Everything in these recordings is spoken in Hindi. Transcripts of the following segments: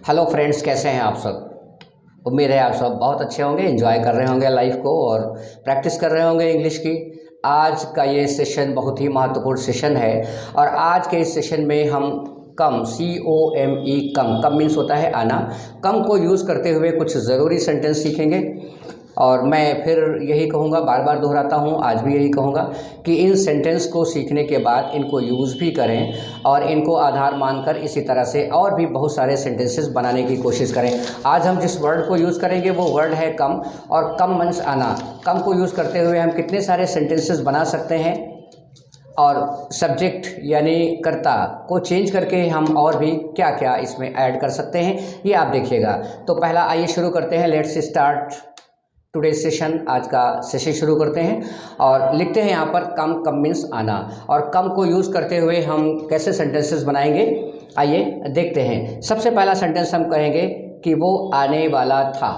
हेलो फ्रेंड्स, कैसे हैं आप सब। उम्मीद है आप सब बहुत अच्छे होंगे, एंजॉय कर रहे होंगे लाइफ को और प्रैक्टिस कर रहे होंगे इंग्लिश की। आज का ये सेशन बहुत ही महत्वपूर्ण सेशन है और आज के इस सेशन में हम कम COME कम मीन्स होता है आना, कम को यूज़ करते हुए कुछ ज़रूरी सेंटेंस सीखेंगे। और मैं फिर यही कहूँगा, बार बार दोहराता हूँ, आज भी यही कहूँगा कि इन सेंटेंस को सीखने के बाद इनको यूज़ भी करें और इनको आधार मानकर इसी तरह से और भी बहुत सारे सेंटेंसेस बनाने की कोशिश करें। आज हम जिस वर्ड को यूज़ करेंगे वो वर्ड है कम, और कम मीन्स आना। कम को यूज़ करते हुए हम कितने सारे सेंटेंसेस बना सकते हैं और सब्जेक्ट यानी कर्ता को चेंज करके हम और भी क्या क्या इसमें ऐड कर सकते हैं, ये आप देखिएगा। तो पहला आइए शुरू करते हैं। Let's start today session. आज का सेशन शुरू करते हैं और लिखते हैं यहाँ पर कम मीन्स आना, और कम को यूज़ करते हुए हम कैसे सेंटेंसेस बनाएंगे आइए देखते हैं। सबसे पहला सेंटेंस हम कहेंगे कि वो आने वाला था।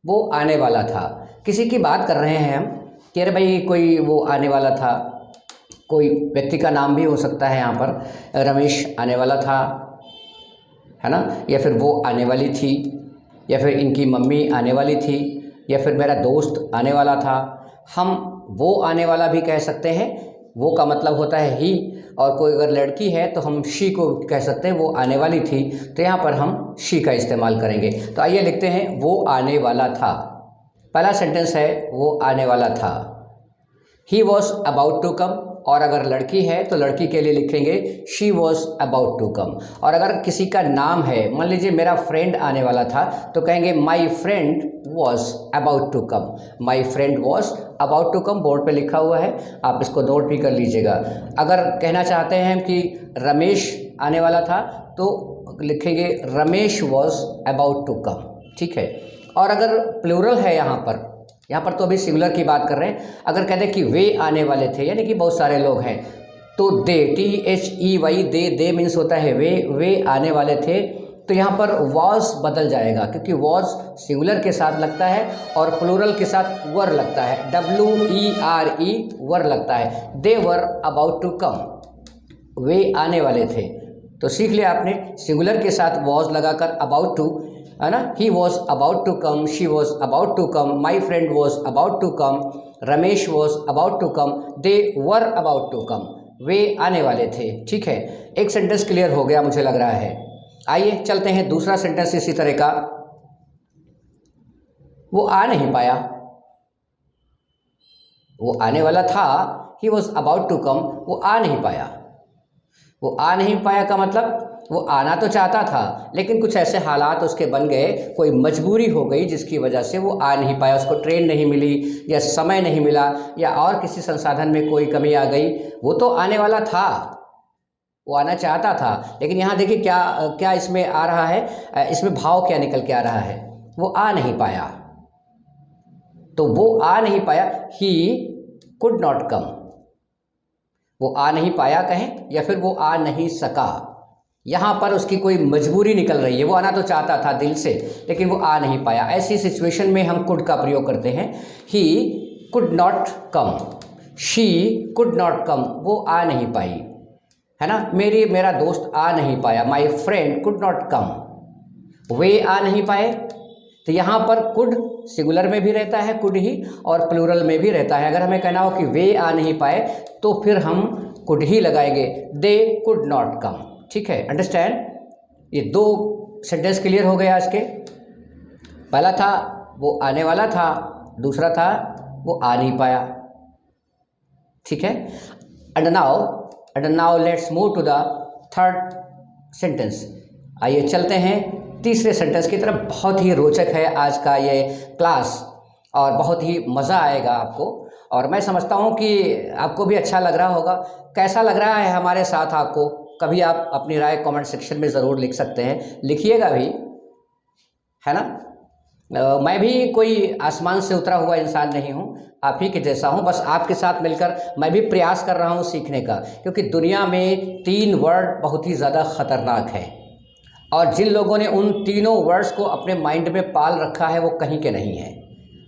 वो आने वाला था, किसी की बात कर रहे हैं हम कि अरे भाई कोई वो आने वाला था। कोई व्यक्ति का नाम भी हो सकता है, यहाँ पर रमेश आने वाला था, है ना, या फिर वो आने वाली थी, या फिर इनकी मम्मी आने वाली थी, या फिर मेरा दोस्त आने वाला था। हम वो आने वाला भी कह सकते हैं, वो का मतलब होता है ही, और कोई अगर लड़की है तो हम शी को कह सकते हैं वो आने वाली थी, तो यहाँ पर हम शी का इस्तेमाल करेंगे। तो आइए लिखते हैं वो आने वाला था। पहला सेंटेंस है वो आने वाला था। He was about to come, और अगर लड़की है तो लड़की के लिए लिखेंगे she was about to come. और अगर किसी का नाम है, मान लीजिए मेरा फ्रेंड आने वाला था, तो कहेंगे my friend was about to come. My friend was about to come board पे लिखा हुआ है, आप इसको नोट भी कर लीजिएगा। अगर कहना चाहते हैं कि रमेश आने वाला था तो लिखेंगे Ramesh was about to come, ठीक है। और अगर प्लूरल है यहाँ पर तो अभी सिंगुलर की बात कर रहे हैं। अगर कहते हैं कि वे आने वाले थे, यानी कि बहुत सारे लोग हैं, तो दे, THEY, दे मीन्स होता है वे आने वाले थे, तो यहाँ पर वॉज बदल जाएगा, क्योंकि वॉज सिंगुलर के साथ लगता है और प्लूरल के साथ वर लगता है, WERE वर लगता है। दे वर अबाउट टू कम, वे आने वाले थे। तो सीख लिया आपने, सिंगुलर के साथ वॉज लगाकर अबाउट टू, है ना। He was about to come, she was about to come, my friend was about to come, Ramesh was about to come, they were about to come, वे आने वाले थे, ठीक है। एक सेंटेंस क्लियर हो गया मुझे लग रहा है। आइए चलते हैं दूसरा सेंटेंस इसी तरह का। वो आ नहीं पाया। वो आने वाला था, he was about to come, वो आ नहीं पाया। वो आ नहीं पाया का मतलब वो आना तो चाहता था, लेकिन कुछ ऐसे हालात उसके बन गए, कोई मजबूरी हो गई जिसकी वजह से वो आ नहीं पाया। उसको ट्रेन नहीं मिली, या समय नहीं मिला, या और किसी संसाधन में कोई कमी आ गई। वो तो आने वाला था, वो आना चाहता था, लेकिन यहाँ देखिए क्या क्या इसमें आ रहा है, इसमें भाव क्या निकल के आ रहा है। वो आ नहीं पाया, तो वो आ नहीं पाया, ही कुड नॉट कम। वो आ नहीं पाया कहें, या फिर वो आ नहीं सका। यहाँ पर उसकी कोई मजबूरी निकल रही है। वो आना तो चाहता था दिल से, लेकिन वो आ नहीं पाया। ऐसी सिचुएशन में हम कुड का प्रयोग करते हैं। He could not come, she could not कम, वो आ नहीं पाई, है ना। मेरा दोस्त आ नहीं पाया, my friend could not come, वे आ नहीं पाए। तो यहाँ पर कुड सिंगुलर में भी रहता है कुड ही, और प्लूरल में भी रहता है। अगर हमें कहना हो कि वे आ नहीं पाए, तो फिर हम कुड ही लगाएंगे, दे कुड नॉट कम, ठीक है। अंडरस्टैंड। ये दो सेंटेंस क्लियर हो गए आज के। पहला था वो आने वाला था, दूसरा था वो आ नहीं पाया, ठीक है। And now let's move to the third sentence. आइए चलते हैं तीसरे सेंटेंस की तरफ। बहुत ही रोचक है आज का ये क्लास और बहुत ही मज़ा आएगा आपको, और मैं समझता हूँ कि आपको भी अच्छा लग रहा होगा। कैसा लग रहा है हमारे साथ आपको, कभी आप अपनी राय कमेंट सेक्शन में ज़रूर लिख सकते हैं, लिखिएगा भी, है ना। मैं भी कोई आसमान से उतरा हुआ इंसान नहीं हूँ, आप ही के जैसा हूँ। बस आपके साथ मिलकर मैं भी प्रयास कर रहा हूँ सीखने का, क्योंकि दुनिया में 3 वर्ड बहुत ही ज़्यादा ख़तरनाक है, और जिन लोगों ने उन तीनों वर्ड्स को अपने माइंड में पाल रखा है वो कहीं के नहीं हैं।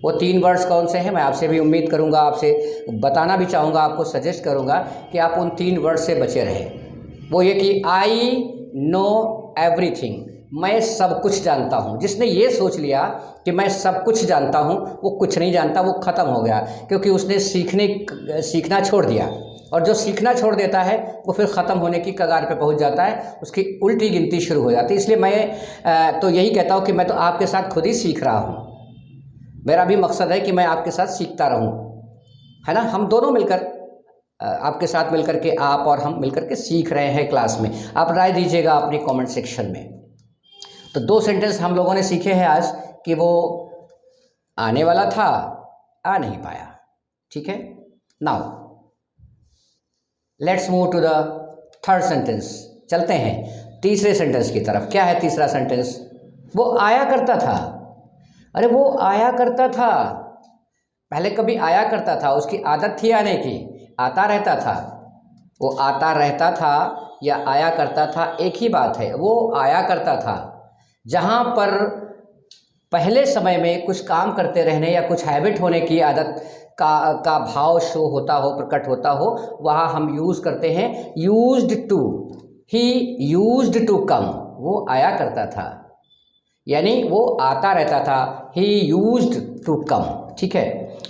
वो 3 वर्ड्स कौन से हैं, मैं आपसे भी उम्मीद करूँगा, आपसे बताना भी चाहूँगा, आपको सजेस्ट करूँगा कि आप उन 3 वर्ड से बचे रहें। वो ये कि आई नो एवरीथिंग, मैं सब कुछ जानता हूँ। जिसने ये सोच लिया कि मैं सब कुछ जानता हूँ, वो कुछ नहीं जानता, वो ख़त्म हो गया, क्योंकि उसने सीखना छोड़ दिया। और जो सीखना छोड़ देता है वो फिर ख़त्म होने की कगार पे पहुंच जाता है, उसकी उल्टी गिनती शुरू हो जाती है। इसलिए मैं तो यही कहता हूँ कि मैं तो आपके साथ खुद ही सीख रहा हूँ। मेरा भी मकसद है कि मैं आपके साथ सीखता रहूँ, है ना। हम दोनों मिलकर आपके साथ मिलकर के, आप और हम मिलकर के सीख रहे हैं क्लास में। आप राय दीजिएगा अपनी कमेंट सेक्शन में। तो 2 सेंटेंस हम लोगों ने सीखे हैं आज कि वो आने वाला था, आ नहीं पाया। ठीक है, now let's move to the third sentence. चलते हैं तीसरे सेंटेंस की तरफ। क्या है तीसरा सेंटेंस? वो आया करता था। अरे वो आया करता था, पहले कभी आया करता था, उसकी आदत थी आने की, आता रहता था। वो आता रहता था या आया करता था एक ही बात है। वो आया करता था। जहाँ पर पहले समय में कुछ काम करते रहने या कुछ हैबिट होने की आदत का भाव शो होता हो, प्रकट होता हो, वहाँ हम यूज़ करते हैं used to. He used to come, वो आया करता था, यानी वो आता रहता था। ही यूज्ड टू कम, ठीक है।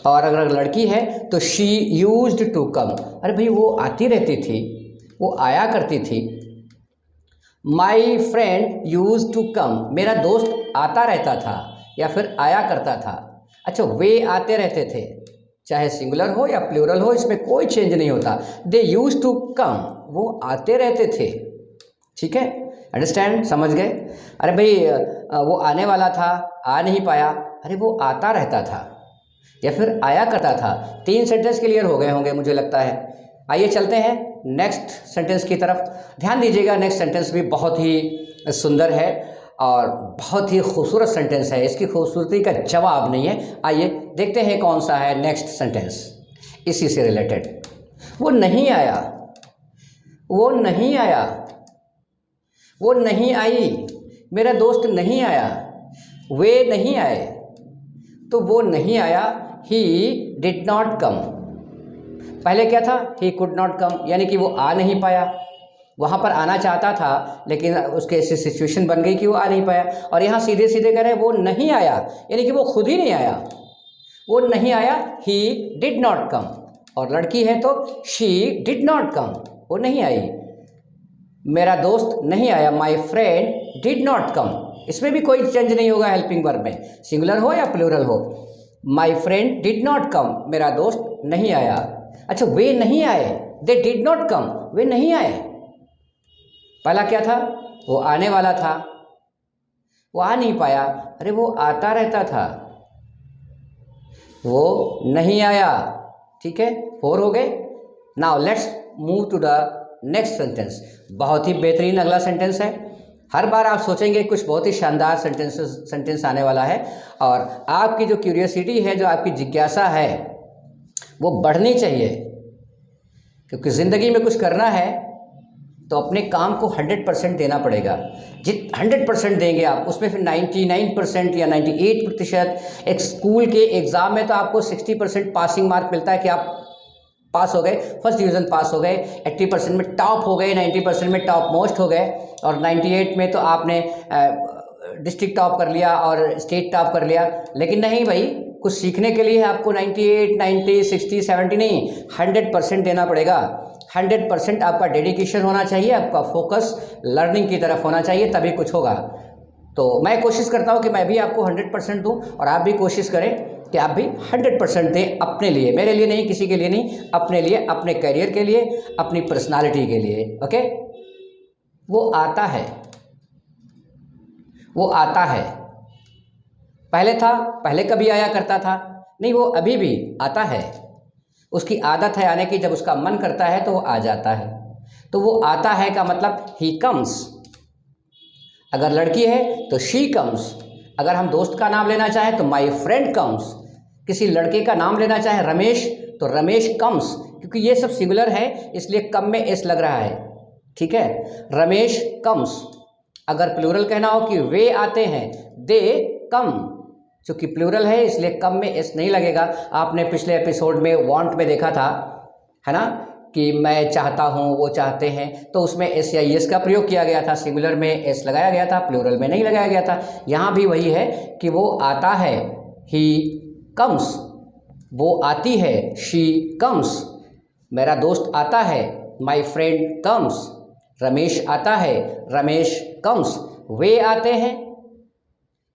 और अगर लड़की है तो शी यूज्ड टू कम। अरे भाई वो आती रहती थी, वो आया करती थी। My friend use to come, मेरा दोस्त आता रहता था या फिर आया करता था। अच्छा, वे आते रहते थे, चाहे सिंगुलर हो या प्लूरल हो, इसमें कोई चेंज नहीं होता। दे यूज टू कम, वो आते रहते थे। ठीक है, अंडरस्टैंड, समझ गए? अरे भाई वो आने वाला था, आ नहीं पाया। अरे वो आता रहता था या फिर आया करता था। 3 सेंटेंस क्लियर हो गए होंगे मुझे लगता है। आइए चलते हैं नेक्स्ट सेंटेंस की तरफ। ध्यान दीजिएगा, नेक्स्ट सेंटेंस भी बहुत ही सुंदर है और बहुत ही खूबसूरत सेंटेंस है। इसकी खूबसूरती का जवाब नहीं है। आइए देखते हैं कौन सा है नेक्स्ट सेंटेंस इसी से रिलेटेड। वो नहीं आया, वो नहीं आया, वो नहीं आई, मेरा दोस्त नहीं आया। वे नहीं आए तो वो नहीं आया। ही डिड नॉट कम, पहले क्या था? ही कुड नॉट कम, यानी कि वो आ नहीं पाया। वहाँ पर आना चाहता था लेकिन उसके ऐसी सिचुएशन बन गई कि वो आ नहीं पाया। और यहाँ सीधे सीधे कह रहे हैं वो नहीं आया, यानी कि वो खुद ही नहीं आया। वो नहीं आया, ही डिड नॉट कम। और लड़की है तो शी डिड नॉट कम, वो नहीं आई। मेरा दोस्त नहीं आया, my friend did not come, इसमें भी कोई चेंज नहीं होगा हेल्पिंग वर्ब में, सिंगुलर हो या प्लूरल हो। My friend did not come, मेरा दोस्त नहीं आया। अच्छा, वे नहीं आए, दे डिड नॉट कम, वे नहीं आए। पहला क्या था? वो आने वाला था, वो आ नहीं पाया। अरे वो आता रहता था, वो नहीं आया। ठीक है, 4 हो गए। Now let's move to the next sentence. बहुत ही बेहतरीन अगला सेंटेंस है। हर बार आप सोचेंगे कुछ बहुत ही शानदार सेंटेंस आने वाला है और आपकी जो क्यूरियोसिटी है, जो आपकी जिज्ञासा है, वो बढ़नी चाहिए। क्योंकि ज़िंदगी में कुछ करना है तो अपने काम को 100% देना पड़ेगा। 100% देंगे आप, उसमें फिर 99% या 98%। एक स्कूल के एग्ज़ाम में तो आपको 60% पासिंग मार्क मिलता है कि आप पास हो गए, फर्स्ट डिवीज़न पास हो गए, 80% में टॉप हो गए, 90% में टॉप मोस्ट हो गए, और 98 में तो आपने डिस्ट्रिक्ट टॉप कर लिया और स्टेट टॉप कर लिया। लेकिन नहीं भाई, कुछ सीखने के लिए आपको 98, 90, 60, 70 नहीं, 100% देना पड़ेगा। 100% आपका डेडिकेशन होना चाहिए, आपका फोकस लर्निंग की तरफ होना चाहिए, तभी कुछ होगा। तो मैं कोशिश करता हूँ कि मैं भी आपको 100% दूँ और आप भी कोशिश करें कि आप भी 100% दें अपने लिए, मेरे लिए नहीं, किसी के लिए नहीं, अपने लिए, अपने करियर के लिए, अपनी पर्सनालिटी के लिए। ओके, वो आता है, वो आता है। पहले था, पहले कभी आया करता था, नहीं, वो अभी भी आता है। उसकी आदत है आने की, जब उसका मन करता है तो वो आ जाता है। तो वो आता है का मतलब ही कम्स। अगर लड़की है तो शी कम्स। अगर हम दोस्त का नाम लेना चाहें तो माई फ्रेंड कम्स। किसी लड़के का नाम लेना चाहे रमेश तो रमेश कम्स, क्योंकि ये सब सिंगुलर है इसलिए कम में एस लग रहा है। ठीक है, रमेश कम्स। अगर प्लूरल कहना हो कि वे आते हैं, दे कम, चूँकि प्लूरल है इसलिए कम में एस नहीं लगेगा। आपने पिछले एपिसोड में वांट में देखा था, है ना, कि मैं चाहता हूँ, वो चाहते हैं, तो उसमें एस या एस का प्रयोग किया गया था, सिंगुलर में एस लगाया गया था, प्लूरल में नहीं लगाया गया था। यहाँ भी वही है कि वो आता है, ही कम्स, वो आती है, शी कम्स, मेरा दोस्त आता है, माई फ्रेंड कम्स, रमेश आता है, रमेश कम्स, वे आते हैं,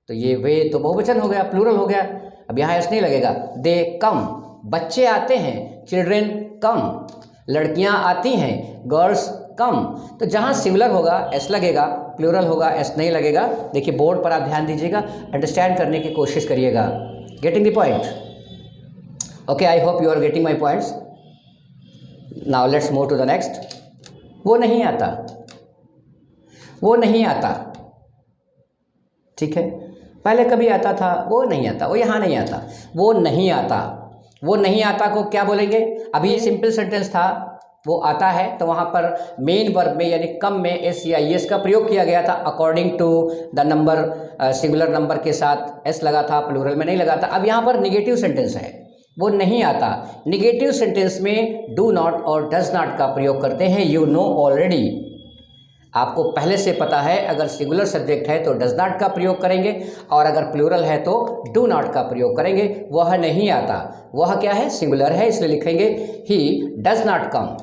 तो ये वे तो बहुवचन हो गया, प्लूरल हो गया, अब यहाँ एस नहीं लगेगा, दे कम, बच्चे आते हैं, चिल्ड्रेन कम, लड़कियाँ आती हैं, गर्ल्स कम। तो जहाँ सिंगुलर होगा एस लगेगा, प्लूरल होगा एस नहीं लगेगा। देखिए बोर्ड पर आप ध्यान दीजिएगा, अंडरस्टैंड करने की कोशिश करिएगा। Getting the point? Okay, I hope you are getting my points. Now let's move to the next. वो नहीं आता, वो नहीं आता, ठीक है, पहले कभी आता था, वो नहीं आता, वो यहाँ नहीं आता, वो नहीं आता। वो नहीं आता को क्या बोलेंगे? अभी सिंपल सेंटेंस था, वो आता है, तो वहाँ पर मेन वर्ब में यानी कम में एस या एस का प्रयोग किया गया था, according to the number, singular number के साथ एस लगा था, प्लूरल में नहीं लगा था। अब यहाँ पर निगेटिव सेंटेंस है, वो नहीं आता। निगेटिव सेंटेंस में डू नॉट और डज नॉट का प्रयोग करते हैं। यू नो ऑलरेडी, आपको पहले से पता है, अगर सिंगुलर सब्जेक्ट है तो डज नॉट का प्रयोग करेंगे, और अगर प्लूरल है तो डू नॉट का प्रयोग करेंगे। वह नहीं आता, वह क्या है? सिंगुलर है, इसलिए लिखेंगे ही डज नॉट कम।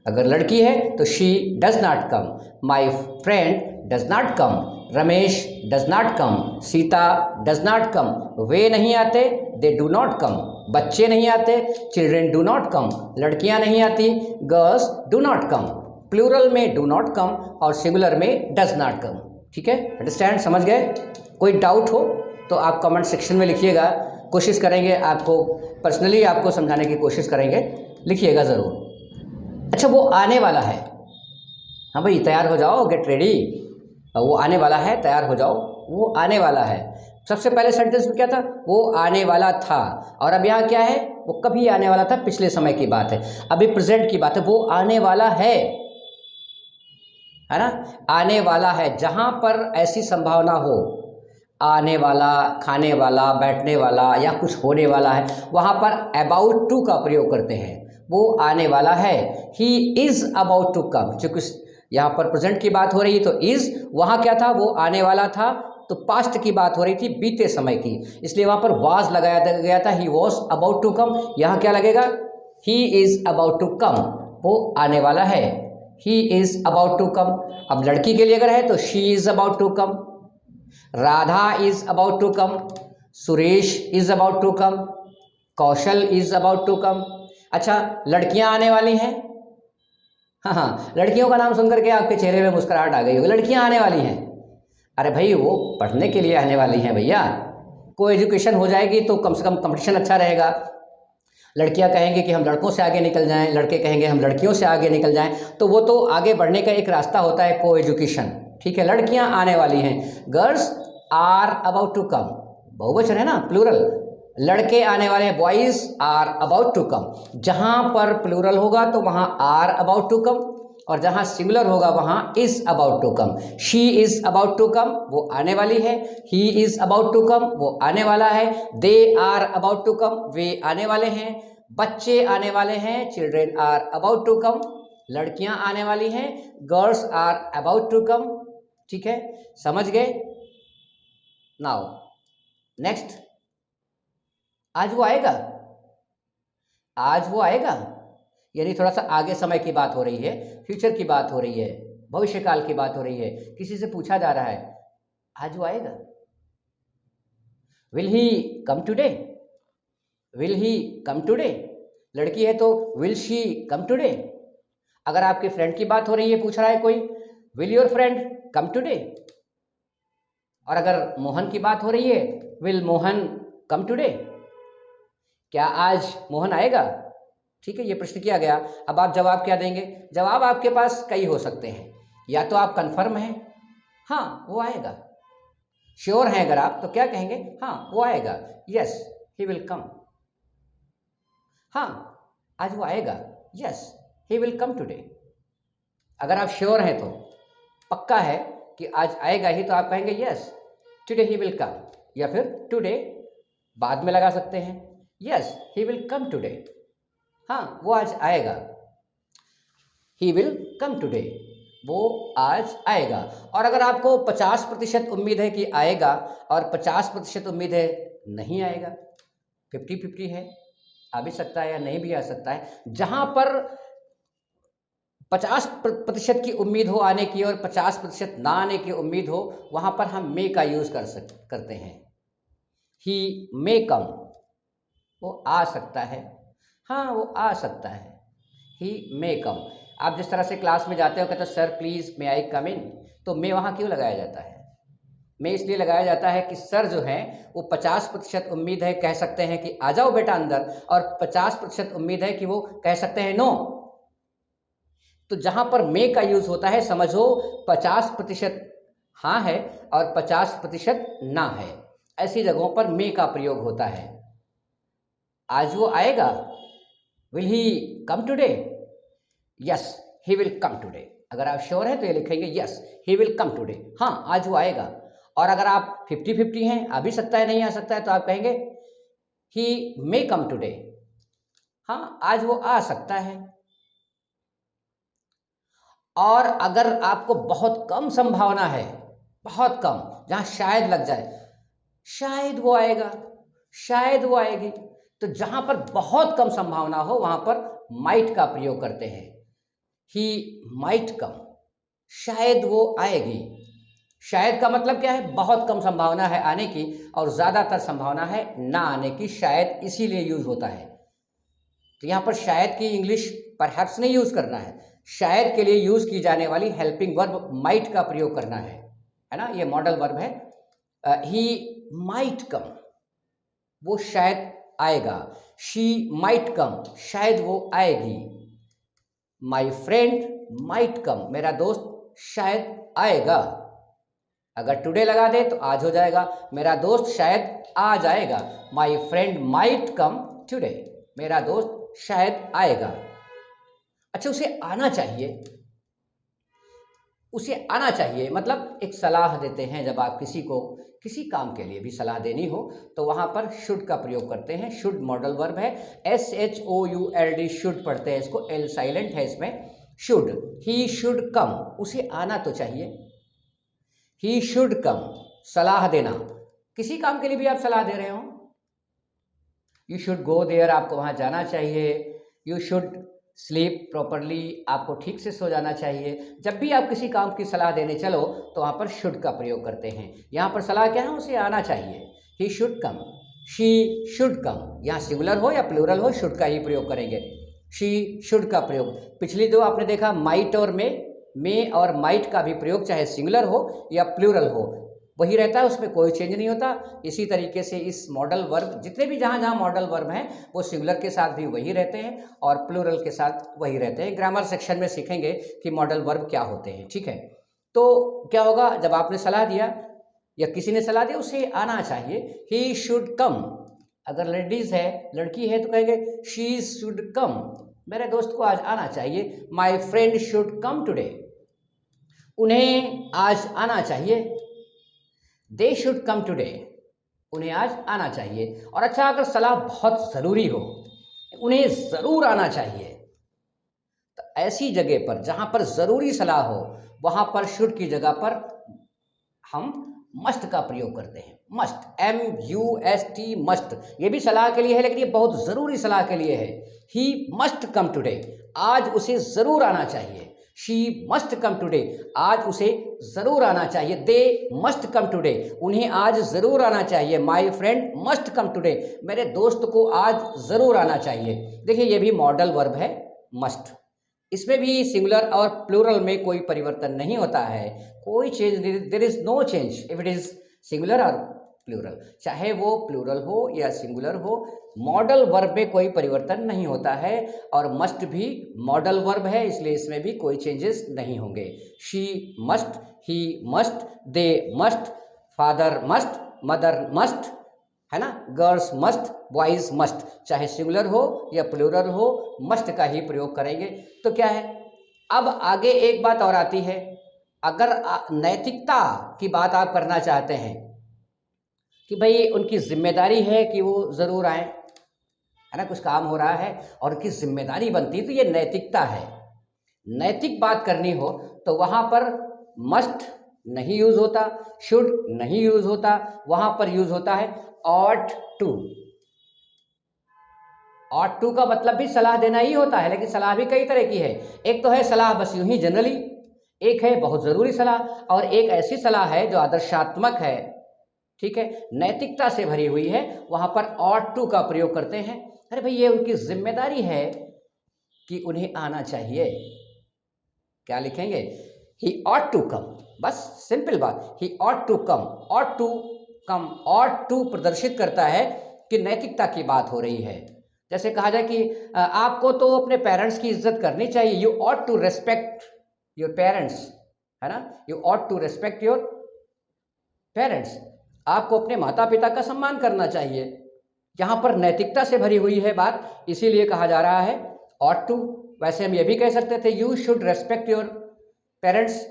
अगर लड़की है तो she does not come, my friend does not come, Ramesh does not come, Sita does not come, वे नहीं आते, दे डू नॉट कम, बच्चे नहीं आते, चिल्ड्रेन डू नॉट कम, लड़कियां नहीं आती, girls do not come. Plural में डू नॉट कम और सिंगुलर में डज नॉट कम। ठीक है, अंडरस्टैंड, समझ गए? कोई डाउट हो तो आप कमेंट सेक्शन में लिखिएगा, कोशिश करेंगे आपको पर्सनली आपको समझाने की कोशिश करेंगे, लिखिएगा ज़रूर। अच्छा, वो आने वाला है, हाँ भाई तैयार हो जाओ, गेट रेडी, वो आने वाला है, तैयार हो जाओ, वो आने वाला है। सबसे पहले सेंटेंस में क्या था? वो आने वाला था, और अब यहाँ क्या है? वो कभी आने वाला था, पिछले समय की बात है, अभी प्रेजेंट की बात है, वो आने वाला है ना, आने वाला है। जहां पर ऐसी संभावना हो, आने वाला, खाने वाला, बैठने वाला या कुछ होने वाला है, वहां पर अबाउट टू का प्रयोग करते हैं। वो आने वाला है, he is about to come, क्योंकि यहाँ पर प्रेजेंट की बात हो रही है तो इज, वहाँ क्या था? वो आने वाला था, तो पास्ट की बात हो रही थी, बीते समय की, इसलिए वहाँ पर वाज लगाया गया था, he was about to come. यहाँ क्या लगेगा? He is about to come, वो आने वाला है, he is about to come. अब लड़की के लिए अगर है तो she is about to come, Radha is about to come, Suresh is about to come, Kaushal is about to come. अच्छा, लड़कियां आने वाली हैं, हाँ, लड़कियों का नाम सुनकर के आपके चेहरे में मुस्कुराहट आ गई होगी, लड़कियां आने वाली हैं। अरे भाई, वो पढ़ने के लिए आने वाली हैं भैया, को एजुकेशन हो जाएगी तो कम से कम कंपटीशन अच्छा रहेगा। लड़कियां कहेंगे कि हम लड़कों से आगे निकल जाएं, लड़के कहेंगे हम लड़कियों से आगे निकल जाएं, तो वो तो आगे बढ़ने का एक रास्ता होता है, को एजुकेशन। ठीक है, लड़कियां आने वाली हैं, girls are about to come, बहुवचन है ना, प्लूरल, लड़के आने वाले हैं, boys are about to come. जहां पर प्लूरल होगा तो वहां आर अबाउट टू कम, और जहां सिंगुलर होगा वहां is about to come. She is about to come, वो आने वाली है, he is about to come, वो आने वाला है, they are about to come, वे आने वाले हैं, बच्चे आने वाले हैं, children are about to come, लड़कियां आने वाली हैं, girls are about to come. ठीक है, समझ गए? नाउ नेक्स्ट, आज वो आएगा, आज वो आएगा, यानी थोड़ा सा आगे समय की बात हो रही है, फ्यूचर की बात हो रही है, भविष्यकाल की बात हो रही है, किसी से पूछा जा रहा है, आज वो आएगा। Will he come today, will he come today, लड़की है तो विल शी कम टुडे। अगर आपके फ्रेंड की बात हो रही है, पूछ रहा है कोई, will your friend come today. और अगर मोहन की बात हो रही है, विल मोहन कम टुडे, क्या आज मोहन आएगा। ठीक है, ये प्रश्न किया गया। अब आप जवाब क्या देंगे? जवाब आपके पास कई हो सकते हैं, या तो आप कंफर्म हैं, हाँ वो आएगा, श्योर हैं अगर आप तो क्या कहेंगे? हाँ वो आएगा, यस ही विल कम, हाँ आज वो आएगा, yes he will come today. अगर आप श्योर हैं तो पक्का है कि आज आएगा ही, तो आप कहेंगे yes today he will come, या फिर टुडे बाद में लगा सकते हैं, yes he will come today, हाँ वो आज आएगा। ही विल कम टुडे, वो आज आएगा। और अगर आपको 50% उम्मीद है कि आएगा और 50% उम्मीद है नहीं आएगा, 50-50 है, आ भी सकता है या नहीं भी आ सकता है, जहां पर 50% की उम्मीद हो आने की और 50% ना आने की उम्मीद हो, वहां पर हम मे का यूज करते हैं। ही मे कम, वो आ सकता है, हाँ वो आ सकता है, ही मे कम। आप जिस तरह से क्लास में जाते हो, कहते हो सर प्लीज मे आई कम इन, तो मे वहां क्यों लगाया जाता है? मे इसलिए लगाया जाता है कि सर जो है वो 50% उम्मीद है, कह सकते हैं कि आ जाओ बेटा अंदर, और 50% उम्मीद है कि वो कह सकते हैं नो। तो जहां पर मे का यूज होता है, समझो 50% हाँ है और 50% ना है, ऐसी जगहों पर मे का प्रयोग होता है। आज वो आएगा, will he come today? Yes he will come today. अगर आप श्योर हैं तो ये लिखेंगे yes he will come today, हाँ आज वो आएगा। और अगर आप 50-50 हैं, आ भी सकता है नहीं आ सकता है, तो आप कहेंगे ही मे कम टुडे, हाँ आज वो आ सकता है। और अगर आपको बहुत कम संभावना है, बहुत कम, जहां शायद लग जाए, शायद वो आएगा, शायद वो आएगी, तो जहां पर बहुत कम संभावना हो वहां पर माइट का प्रयोग करते हैं। ही माइट कम, शायद वो आएगी। शायद का मतलब क्या है? बहुत कम संभावना है आने की और ज्यादातर संभावना है ना आने की, शायद इसीलिए यूज होता है। तो यहां पर शायद की इंग्लिश परहैप्स नहीं यूज करना है, शायद के लिए यूज की जाने वाली हेल्पिंग वर्ब माइट का प्रयोग करना है ना, ये मॉडल वर्ब है। ही माइट कम, वो शायद आएगा। शी माइट कम, शायद वो आएगी। माई फ्रेंड माइट कम, मेरा दोस्त शायद आएगा। अगर टुडे लगा दे तो आज हो जाएगा, मेरा दोस्त शायद आ जाएगा। My friend might come today, मेरा दोस्त शायद आएगा। अच्छा, उसे आना चाहिए, उसे आना चाहिए मतलब एक सलाह देते हैं। जब आप किसी को किसी काम के लिए भी सलाह देनी हो तो वहां पर शुड का प्रयोग करते हैं। शुड मॉडल वर्ब है, SHOULD, शुड पढ़ते हैं इसको, एल साइलेंट है इसमें। शुड, ही शुड कम, उसे आना तो चाहिए। ही शुड कम, सलाह देना, किसी काम के लिए भी आप सलाह दे रहे हो, यू शुड गो देयर, आपको वहां जाना चाहिए। यू शुड स्लीप प्रॉपरली, आपको ठीक से सो जाना चाहिए। जब भी आप किसी काम की सलाह देने चलो तो वहां पर शुड का प्रयोग करते हैं। यहां पर सलाह क्या है? उसे आना चाहिए। He should come, she should come, यहाँ सिंगुलर हो या प्लूरल हो शुड का ही प्रयोग करेंगे। शी शुड का प्रयोग, पिछली दो आपने देखा माइट और मे और माइट का भी प्रयोग चाहे सिंगुलर हो या प्लूरल हो वही रहता है, उसमें कोई चेंज नहीं होता। इसी तरीके से इस मॉडल वर्ब, जितने भी जहां जहां मॉडल वर्ब हैं वो सिंगुलर के साथ भी वही रहते हैं और प्लूरल के साथ वही रहते हैं। ग्रामर सेक्शन में सीखेंगे कि मॉडल वर्ब क्या होते हैं, ठीक है। तो क्या होगा, जब आपने सलाह दिया या किसी ने सलाह दिया, उसे आना चाहिए। ही शुड कम, अगर लेडीज है, लड़की है, तो कहेंगे शी शुड कम, मेरे दोस्त को आज आना चाहिए। My friend should come today, उन्हें आज आना चाहिए। दे शुड कम टुडे, उन्हें आज आना चाहिए। और अच्छा, अगर सलाह बहुत जरूरी हो, उन्हें जरूर आना चाहिए, तो ऐसी जगह पर जहां पर जरूरी सलाह हो वहां पर शुड की जगह पर हम मस्ट का प्रयोग करते हैं। मस्ट, MUST, मस्ट, ये भी सलाह के लिए है लेकिन ये बहुत जरूरी सलाह के लिए है। ही मस्ट कम टुडे, आज उसे जरूर आना चाहिए। शी मस्ट कम टुडे, आज उसे जरूर आना चाहिए। दे मस्ट कम टुडे, उन्हें आज जरूर आना चाहिए। My friend must come today, मेरे दोस्त को आज जरूर आना चाहिए। देखिए ये भी मॉडल वर्ब है मस्ट, इसमें भी सिंगुलर और प्लूरल में कोई परिवर्तन नहीं होता है, कोई change, there is no change if it is singular और प्लूरल, चाहे वो प्लूरल हो या सिंगुलर हो, मॉडल वर्ब में कोई परिवर्तन नहीं होता है। और मस्ट भी मॉडल वर्ब है, इसलिए इसमें भी कोई चेंजेस नहीं होंगे। She must, he must, they must, father must, mother must, है ना, गर्ल्स मस्ट, बॉयज मस्ट, चाहे सिंगुलर हो या प्लूरल हो, मस्ट का ही प्रयोग करेंगे। तो क्या है, अब आगे एक बात और आती है, अगर नैतिकता की बात आप करना चाहते हैं कि भाई उनकी जिम्मेदारी है कि वो जरूर आए, है ना, कुछ काम हो रहा है और उनकी जिम्मेदारी बनती है, तो ये नैतिकता है। नैतिक बात करनी हो तो वहाँ पर मस्ट नहीं यूज होता, शुड नहीं यूज होता, वहाँ पर यूज होता है ऑट टू। ऑट टू का मतलब भी सलाह देना ही होता है, लेकिन सलाह भी कई तरह की है। एक तो है सलाह बस यूं ही जनरली, एक है बहुत ज़रूरी सलाह, और एक ऐसी सलाह है जो आदर्शात्मक है, ठीक है, नैतिकता से भरी हुई है, वहाँ पर ऑट टू का प्रयोग करते हैं। अरे भाई ये उनकी जिम्मेदारी है कि उन्हें आना चाहिए। क्या लिखेंगे? ही ऑट टू कम, बस सिंपल बात, he ought to come. Ought to come, ought to प्रदर्शित करता है कि नैतिकता की बात हो रही है। जैसे कहा जाए कि आपको तो अपने पेरेंट्स की इज्जत करनी चाहिए, you ought to respect your parents, है ना, you ought to respect your parents, आपको अपने माता पिता का सम्मान करना चाहिए। यहाँ पर नैतिकता से भरी हुई है बात, इसीलिए कहा जा रहा है ऑट टू। वैसे हम ये भी कह सकते थे you should respect your parents,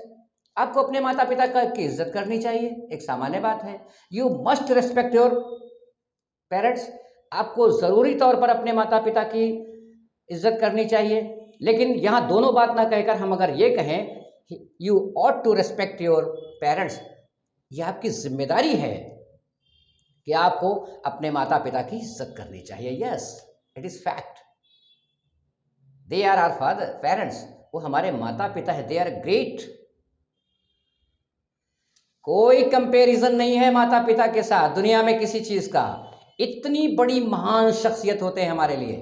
आपको अपने माता पिता की इज्जत करनी चाहिए, एक सामान्य बात है। You must respect your parents, आपको ज़रूरी तौर पर अपने माता पिता की इज्जत करनी चाहिए। लेकिन यहाँ दोनों बात ना कहकर हम अगर ये कहें you ought to respect your parents, ये आपकी जिम्मेदारी है कि आपको अपने माता पिता की इज्जत करनी चाहिए। Yes, it is fact, they are our father, parents, वो हमारे माता पिता है, दे आर ग्रेट। कोई कंपैरिजन नहीं है माता पिता के साथ दुनिया में किसी चीज का, इतनी बड़ी महान शख्सियत होते हैं हमारे लिए,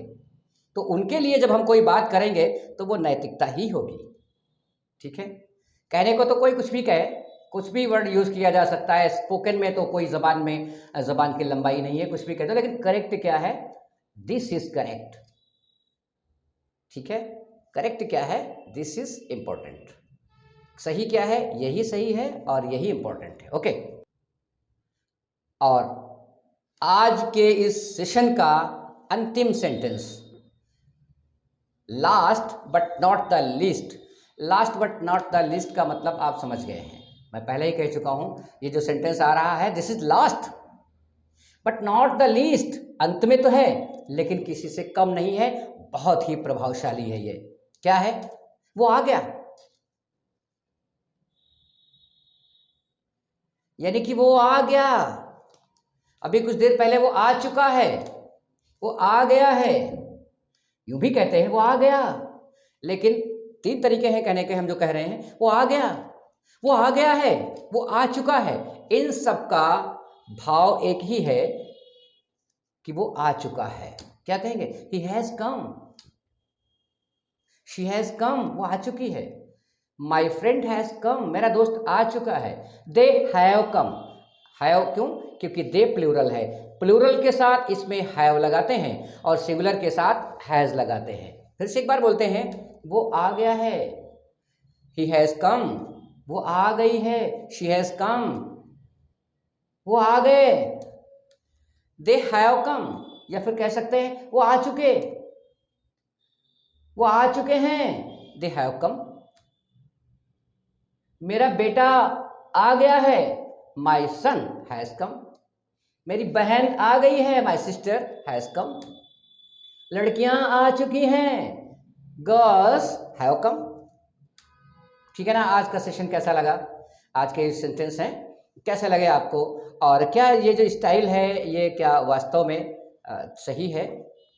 तो उनके लिए जब हम कोई बात करेंगे तो वो नैतिकता ही होगी, ठीक है। कहने को तो कोई कुछ भी कहे, कुछ भी वर्ड यूज किया जा सकता है, स्पोकन में तो कोई जबान की लंबाई नहीं है, कुछ भी कह दो, लेकिन करेक्ट क्या है? दिस इज करेक्ट, ठीक है। करेक्ट क्या है? This is important. सही क्या है? यही सही है और यही इंपॉर्टेंट है, ओके। और आज के इस सेशन का अंतिम sentence, last but not the least. Last but not the least का मतलब आप समझ गए हैं, मैं पहले ही कह चुका हूं, ये जो सेंटेंस आ रहा है this is last but not the least, अंत में तो है लेकिन किसी से कम नहीं है, बहुत ही प्रभावशाली है। ये क्या है? वो आ गया, यानी कि वो आ गया, अभी कुछ देर पहले वो आ चुका है, वो आ गया है, यूं भी कहते हैं वो आ गया, लेकिन तीन तरीके हैं कहने के हम जो कह रहे हैं, वो आ गया, वो आ गया है, वो आ चुका है, इन सब का भाव एक ही है कि वो आ चुका है। क्या कहेंगे? He has come, she has come, वो आ चुकी है। माई फ्रेंड हैज कम, मेरा दोस्त आ चुका है। दे हैव कम, हैव क्यों? क्योंकि दे प्लूरल है, प्लूरल के साथ इसमें हैव लगाते हैं और सिंगुलर के साथ हैज लगाते हैं। फिर से एक बार बोलते हैं, वो आ गया है, ही हैज कम, वो आ गई है, शी हैज कम, वो आ गए, दे हैव कम, या फिर कह सकते हैं वो आ चुके, वो आ चुके हैं, दे हैव कम। मेरा बेटा आ गया है, माई सन हैज कम। मेरी बहन आ गई है, माई सिस्टर हैज कम। लड़कियां आ चुकी हैं, गर्ल्स हैव कम। ठीक है ना? आज का सेशन कैसा लगा? आज के सेंटेंस हैं, कैसे लगे आपको? और क्या ये जो स्टाइल है ये क्या वास्तव में सही है,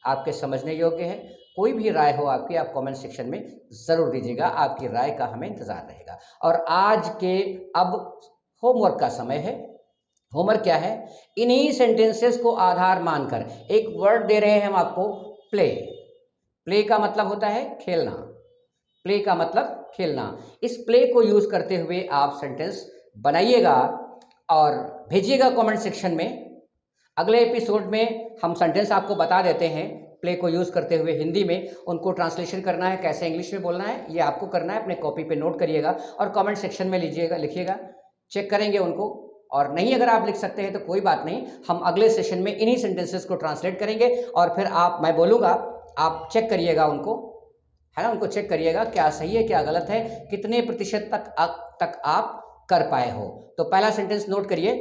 आपके समझने योग्य है? कोई भी राय हो आपकी, आप कमेंट सेक्शन में ज़रूर दीजिएगा, आपकी राय का हमें इंतज़ार रहेगा। और आज के अब होमवर्क का समय है। होमवर्क क्या है? इन्हीं सेंटेंसेस को आधार मानकर एक वर्ड दे रहे हैं हम आपको, प्ले। प्ले का मतलब होता है खेलना, प्ले का मतलब खेलना। इस प्ले को यूज करते हुए आप सेंटेंस बनाइएगा और भेजिएगा कमेंट सेक्शन में। अगले एपिसोड में हम सेंटेंस आपको बता देते हैं प्ले को यूज करते हुए हिंदी में, उनको ट्रांसलेशन करना है, कैसे इंग्लिश में बोलना है, ये आपको करना है। अपने कॉपी पे नोट करिएगा और कमेंट सेक्शन में लिखिएगा, चेक करेंगे उनको। और नहीं अगर आप लिख सकते हैं तो कोई बात नहीं, हम अगले सेशन में इन्हीं सेंटेंसेस को ट्रांसलेट करेंगे और फिर मैं बोलूँगा, आप चेक करिएगा उनको, है ना, उनको चेक करिएगा क्या सही है क्या गलत है, कितने प्रतिशत तक आप कर पाए हो। तो पहला सेंटेंस नोट करिए,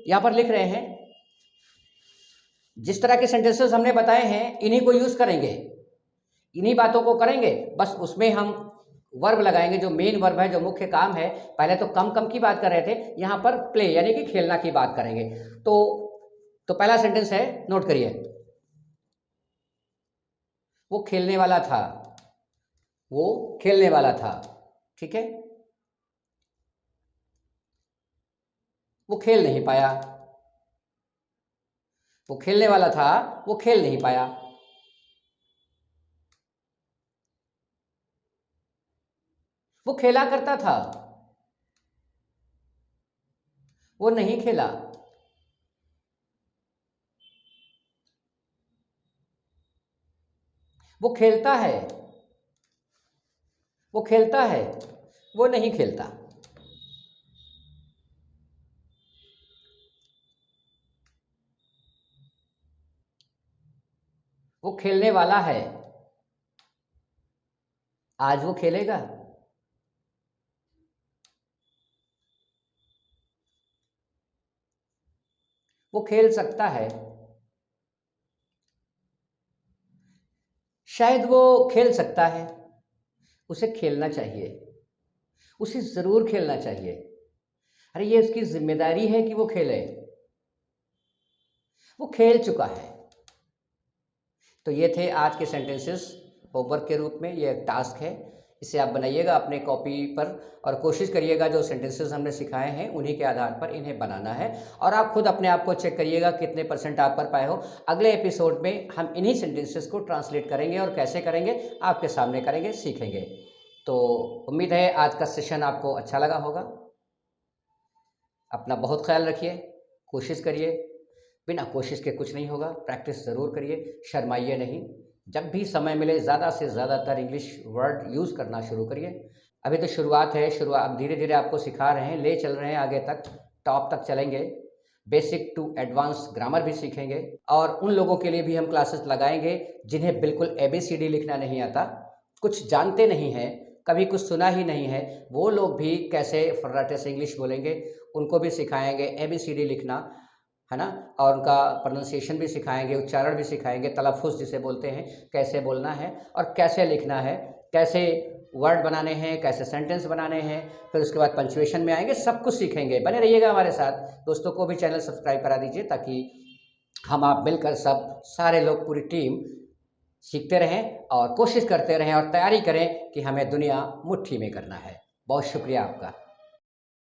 यहाँ पर लिख रहे हैं, जिस तरह के सेंटेंसेस हमने बताए हैं इन्हीं को यूज करेंगे। इन्हीं बातों को करेंगे, बस उसमें हम वर्ब लगाएंगे, जो मेन वर्ब है, जो मुख्य काम है। पहले तो कम कम की बात कर रहे थे, यहाँ पर प्ले यानी कि खेलना की बात करेंगे। तो पहला सेंटेंस है, नोट करिए, वो खेलने वाला था, वो खेलने वाला था, ठीक है। वो खेल नहीं पाया, वो खेलने वाला था, वो खेल नहीं पाया। वो खेला करता था, वो नहीं खेला। वो खेलता है, वो खेलता है, वो नहीं खेलता। वो खेलने वाला है, आज वो खेलेगा। वो खेल सकता है, शायद वो खेल सकता है। उसे खेलना चाहिए, उसे जरूर खेलना चाहिए। अरे ये उसकी जिम्मेदारी है कि वो खेले। वो खेल चुका है। तो ये थे आज के सेंटेंसेस होमवर्क के रूप में। ये एक टास्क है, इसे आप बनाइएगा अपने कॉपी पर और कोशिश करिएगा जो सेंटेंसेस हमने सिखाए हैं उन्हीं के आधार पर इन्हें बनाना है। और आप खुद अपने आप को चेक करिएगा कितने % आप कर पाए हो। अगले एपिसोड में हम इन्हीं सेंटेंसेस को ट्रांसलेट करेंगे और कैसे करेंगे आपके सामने करेंगे, सीखेंगे। तो उम्मीद है आज का सेशन आपको अच्छा लगा होगा। अपना बहुत ख्याल रखिए, कोशिश करिए, बिना कोशिश के कुछ नहीं होगा। प्रैक्टिस ज़रूर करिए, शर्माइए नहीं। जब भी समय मिले ज़्यादा से ज़्यादातर इंग्लिश वर्ड यूज़ करना शुरू करिए। अभी तो शुरुआत है, शुरुआत धीरे धीरे आपको सिखा रहे हैं, ले चल रहे हैं आगे तक, टॉप तक चलेंगे। बेसिक टू एडवांस ग्रामर भी सीखेंगे और उन लोगों के लिए भी हम क्लासेस लगाएंगे जिन्हें बिल्कुल ABCD लिखना नहीं आता, कुछ जानते नहीं हैं, कभी कुछ सुना ही नहीं है, वो लोग भी कैसे फर्राटे से इंग्लिश बोलेंगे, उनको भी सिखाएंगे ABCD लिखना, है ना। और उनका प्रोनाउंसिएशन भी सिखाएंगे, उच्चारण भी सिखाएंगे, तलफ़ुज़ जिसे बोलते हैं, कैसे बोलना है और कैसे लिखना है, कैसे वर्ड बनाने हैं, कैसे सेंटेंस बनाने हैं, फिर उसके बाद पंक्चुएशन में आएंगे, सब कुछ सीखेंगे। बने रहिएगा हमारे साथ। दोस्तों को भी चैनल सब्सक्राइब करा दीजिए ताकि हम आप मिलकर सब सारे लोग पूरी टीम सीखते रहें और कोशिश करते रहें और तैयारी करें कि हमें दुनिया मुट्ठी में करना है। बहुत शुक्रिया आपका।